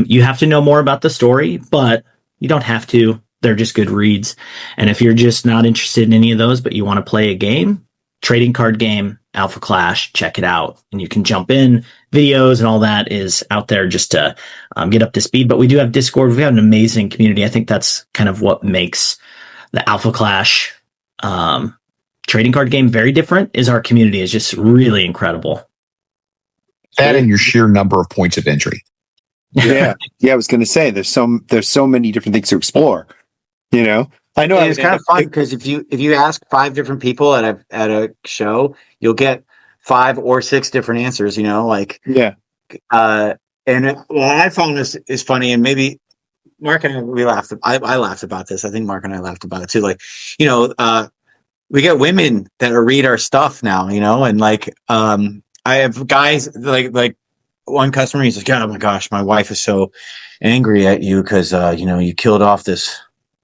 You have to know more about the story, but you don't have to. They're just good reads. And if you're just not interested in any of those, but you want to play a game, trading card game, Alpha Clash, check it out. And you can jump in. Videos and all that is out there just to get up to speed. But we do have Discord. We have an amazing community. I think that's kind of what makes the Alpha Clash trading card game very different, is our community is just really incredible. That and your sheer number of points of entry. Yeah. I was going to say there's so many different things to explore. I know it's kind of fun because if you ask 5 different people at a show, you'll get 5 or 6 different answers. And what I found is funny, and maybe Mark and I laughed about this. I think Mark and I laughed about it too. Like, we get women that read our stuff now. And like I have guys like one customer. He's like, "Oh my gosh, my wife is so angry at you because you killed off this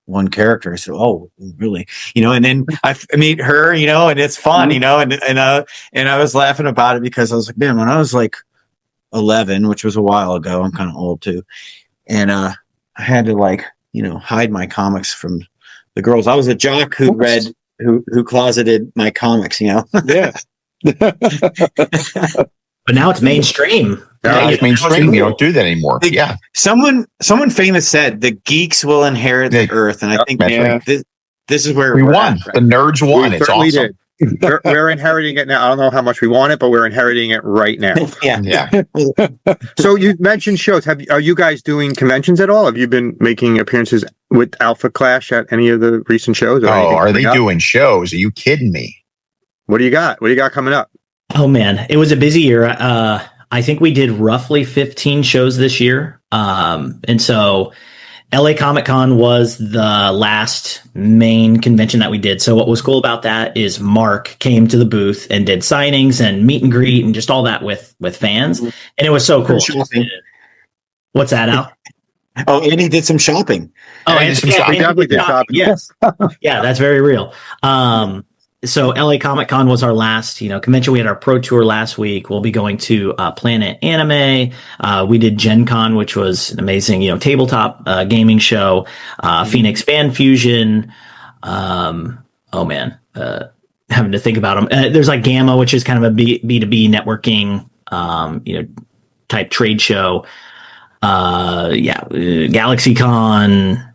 one character." I said, "Oh, really?" And then I meet her, and it's fun, and I was laughing about it because I was like, man, when I was like 11, which was a while ago, I'm kind of old too, and I had to hide my comics from the girls. I was a jock who closeted my comics, Yeah. But now it's mainstream. It's mainstream. You don't do that anymore. Someone famous said the geeks will inherit the earth, and I think this is where we won. The nerds won. It's awesome. We're inheriting it now. I don't know how much we want it, but we're inheriting it right now. Yeah. So you mentioned shows. Are you guys doing conventions at all? Have you been making appearances with Alpha Clash at any of the recent shows? Are they doing shows? Are you kidding me? What do you got? What do you got coming up? Oh man, it was a busy year. I think we did roughly 15 shows this year. And so LA Comic Con was the last main convention that we did. So what was cool about that is Mark came to the booth and did signings and meet and greet and just all that with fans. And it was so cool. What's that, Al? Oh, and he did some shopping. Oh, and he definitely did shopping. Yes. Yeah, that's very real. So LA Comic Con was our last, convention. We had our pro tour last week. We'll be going to Planet Anime. We did Gen Con, which was an amazing, tabletop gaming show. Phoenix Fan Fusion. Having to think about them. There's like Gamma, which is kind of a B2B networking, type trade show. Galaxy Con,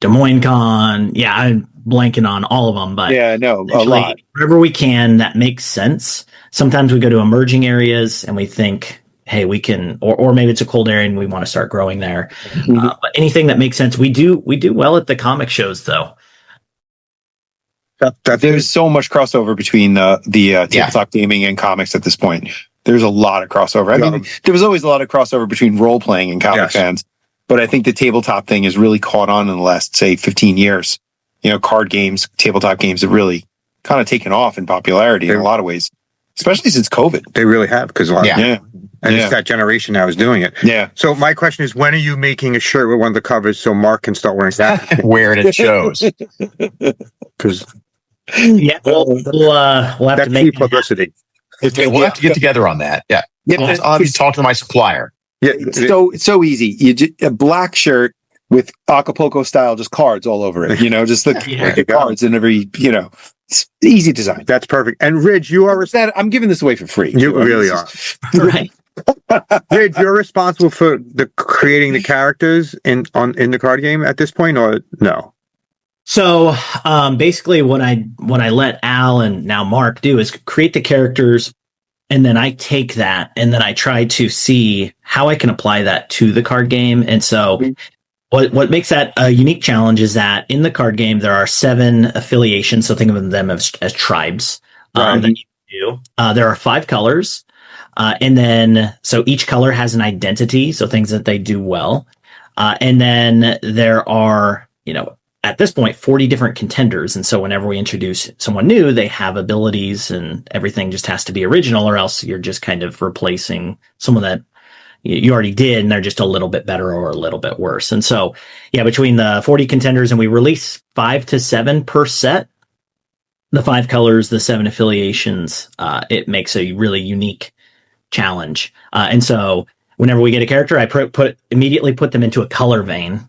Des Moines Con. Yeah, I'm blanking on all of them, but a lot. Wherever we can, that makes sense. Sometimes we go to emerging areas and we think, hey, we can, or maybe it's a cold area and we want to start growing there. But anything that makes sense, we do well at the comic shows, though. There's so much crossover between the tabletop gaming and comics at this point. There's a lot of crossover. I mean, there was always a lot of crossover between role playing and comic fans. but I think the tabletop thing has really caught on in the last, say, 15 years. Card games, tabletop games have really kind of taken off in popularity in a lot of ways, especially since COVID. They really have, because a lot and Yeah. it's that generation now is doing it. Yeah. So my question is, when are you making a shirt with one of the covers so Mark can start wearing that? Where it shows. Because Yeah, we'll have that's to make cheap publicity. Okay, we'll have to get together on that. Yeah. I'll have to talk to my supplier. Yeah, It's so easy. A black shirt with Acapulco style, just cards all over it. Just the cards and every. It's easy design. that's perfect. And Ridge, you are I'm giving this away for free. you really are. right. Ridge, you're responsible for creating the characters in the card game at this point, or no? So basically, what I let Al and now Mark do is create the characters, and then I take that and then I try to see how I can apply that to the card game. And so, what makes that a unique challenge is that in the card game there are 7 affiliations. So think of them as tribes that you do. There are 5 colors, and then so each color has an identity. So things that they do well, and then there are at this point 40 different contenders. And so whenever we introduce someone new, they have abilities and everything just has to be original, or else you're just kind of replacing someone that you already did and they're just a little bit better or a little bit worse. And so, between the 40 contenders, and we release 5 to 7 per set, the 5 colors, the 7 affiliations, it makes a really unique challenge. And so whenever we get a character, I immediately put them into a color vein.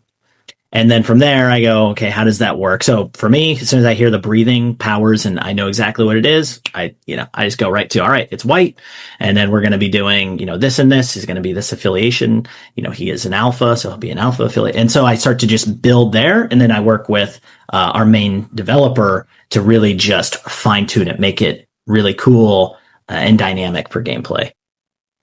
And then from there, I go, okay, how does that work? So for me, as soon as I hear the breathing powers and I know exactly what it is, I just go right to, all right, it's white. And then we're going to be doing, this and this is going to be this affiliation. He is an alpha, so he'll be an alpha affiliate. And so I start to just build there. And then I work with our main developer to really just fine tune it, make it really cool and dynamic for gameplay.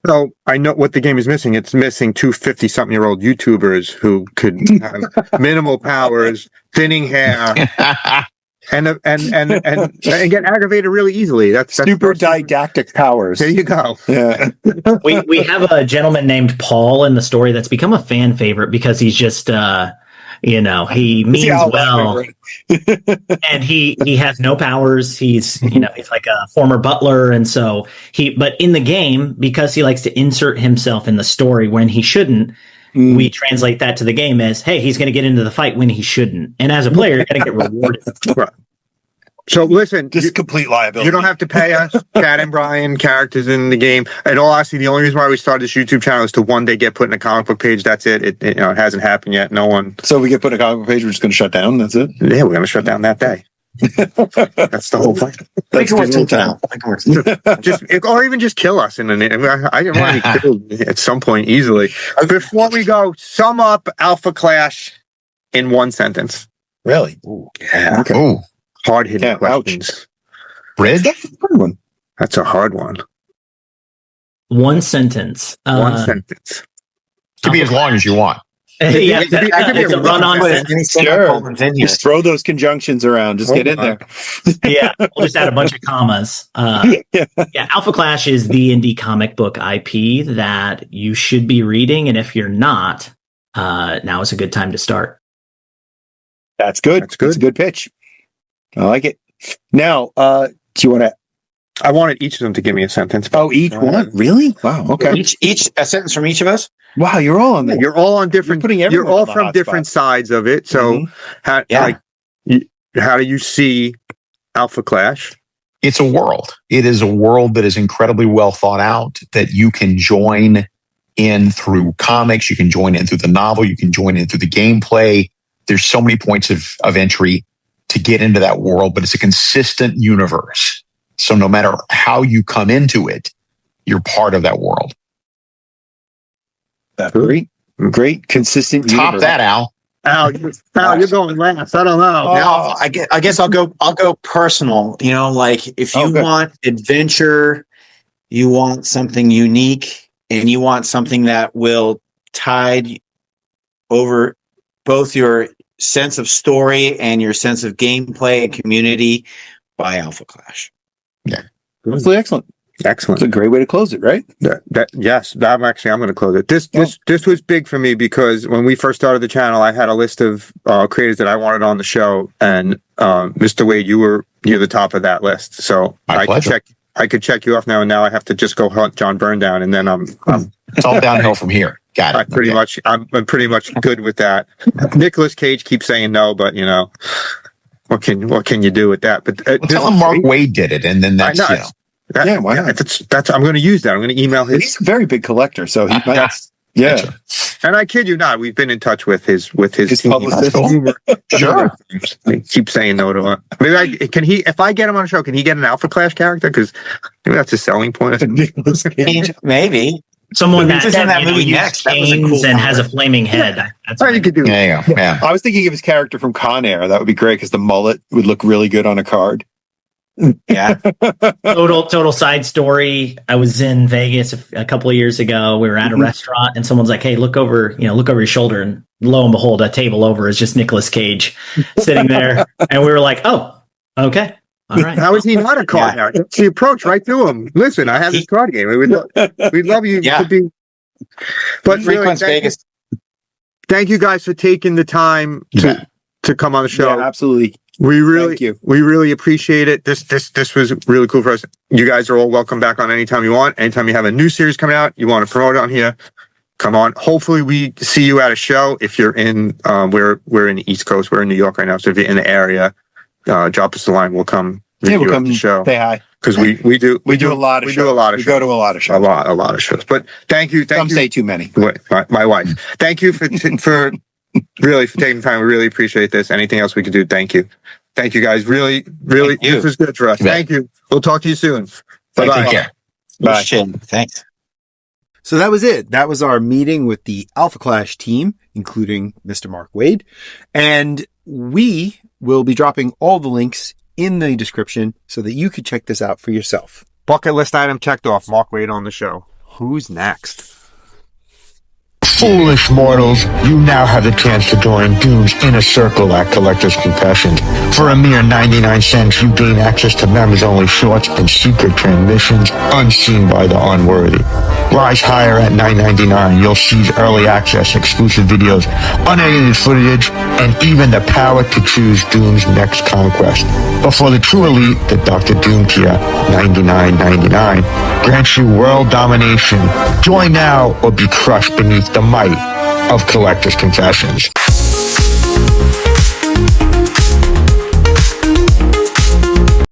So I know what the game is missing. It's missing 2 50-something-year-old YouTubers who could have minimal powers, thinning hair, and get aggravated really easily. That's super didactic powers. There you go. Yeah. we have a gentleman named Paul in the story that's become a fan favorite because he's just he means well and he has no powers. He's he's like a former butler, and so but in the game, because he likes to insert himself in the story when he shouldn't, we translate that to the game as, hey, he's going to get into the fight when he shouldn't, and as a player you're going to get rewarded. Right. So listen, just complete liability. You don't have to pay us, Chad and Brian, characters in the game. In all honesty, the only reason why we started this YouTube channel is to one day get put in a comic book page. That's it. It hasn't happened yet. No one. So we get put in a comic book page, we're just going to shut down. That's it. Yeah, we're going to shut down that day. That's the whole thing. Make it work sometime. Or even just kill us. I didn't want to be killed at some point easily. Before we go, sum up Alpha Clash in one sentence. Really? Ooh, yeah. Okay. Ooh. Hard-hitting questions. Bridge? That's a hard one. One sentence. One sentence. Could be as long as you want. Yeah, it's a run-on sentence. Sure. Just throw those conjunctions around. Just get in there. Yeah, we'll just add a bunch of commas. Alpha Clash is the indie comic book IP that you should be reading, and if you're not, now is a good time to start. That's good. That's good. That's a good pitch. I like it. Now, do you want to? I wanted each of them to give me a sentence. Oh, each one? Really? Wow. Okay. Each a sentence from each of us. Wow, you're all on that. You're all on different. You're all from different sides of it. So, how do you see Alpha Clash? It's a world. It is a world that is incredibly well thought out, that you can join in through comics. You can join in through the novel. You can join in through the gameplay. There's so many points of entry to get into that world, but it's a consistent universe. So no matter how you come into it, you're part of that world. That's great, consistent. Top universe. that, Al. Al, you're going last. I don't know. Now, I guess I'll go personal. Like if you want adventure, you want something unique, and you want something that will tide over both your sense of story and your sense of gameplay and community, by Alpha Clash. Yeah. Absolutely excellent. Excellent. It's a great way to close it, right? Yes, I'm going to close it. This was big for me because when we first started the channel, I had a list of creators that I wanted on the show, and Mr. Waid, you're the top of that list. So I could check you off now, and now I have to just go hunt John Byrne down, and then It's all downhill from here. Got it. I'm pretty much good with that. Nicolas Cage keeps saying no, but what can you do with that? But tell him Mark Waid did it, and then that's why not? That's I'm going to use that. I'm going to email his. He's a very big collector, so he might. Yeah. And I kid you not, we've been in touch with his team. publicist. Sure. They keep saying no to him. Maybe if I get him on a show, can he get an Alpha Clash character? Because maybe that's a selling point. Maybe. Someone He's in that movie next. That was a cool and has a flaming head. That's you could do. Yeah, yeah. I was thinking of his character from Con Air. That would be great because the mullet would look really good on a card. Yeah. Total side story. I was in Vegas a couple of years ago. We were at a restaurant and someone's like, "Hey, look over your shoulder." And lo and behold, a table over is just Nicolas Cage sitting there. And we were like, "Oh, okay. All right." How is he not a card now? She approached right to him. Listen, I have this card game. We'd love you to be. But really, Vegas. Thank you guys for taking the time to come on the show. Yeah, absolutely. We really appreciate it. This was really cool for us. You guys are all welcome back on anytime you want. Anytime you have a new series coming out, you want to promote it on here, come on. Hopefully we see you at a show. If you're in, we're in the East Coast. We're in New York right now. So if you're in the area, drop us a line. We'll come. We'll come to the show. Say hi. Because we do a lot of shows. We go to a lot of shows. A lot of shows. But thank you. Some say too many. My wife. Thank you for taking the time. We really appreciate this. Anything else we can do? Thank you. Thank you guys. Really, this was good for us. Thank you. We'll talk to you soon. Bye-bye. Take care. Bye. Thanks. So that was it. That was our meeting with the Alpha Clash team, including Mr. Mark Waid. And we will be dropping all the links in the description so that you could check this out for yourself. Bucket list item checked off. Mark Waid on the show. Who's next? Foolish mortals, you now have the chance to join Doom's inner circle at Collector's Confessions. For a mere 99 cents, you gain access to members-only shorts and secret transmissions unseen by the unworthy. Rise higher at $9.99. You'll seize early access, exclusive videos, unedited footage, and even the power to choose Doom's next conquest. But for the true elite, the Dr. Doom tier, $99.99, grants you world domination. Join now or be crushed beneath the might of Collector's Confessions.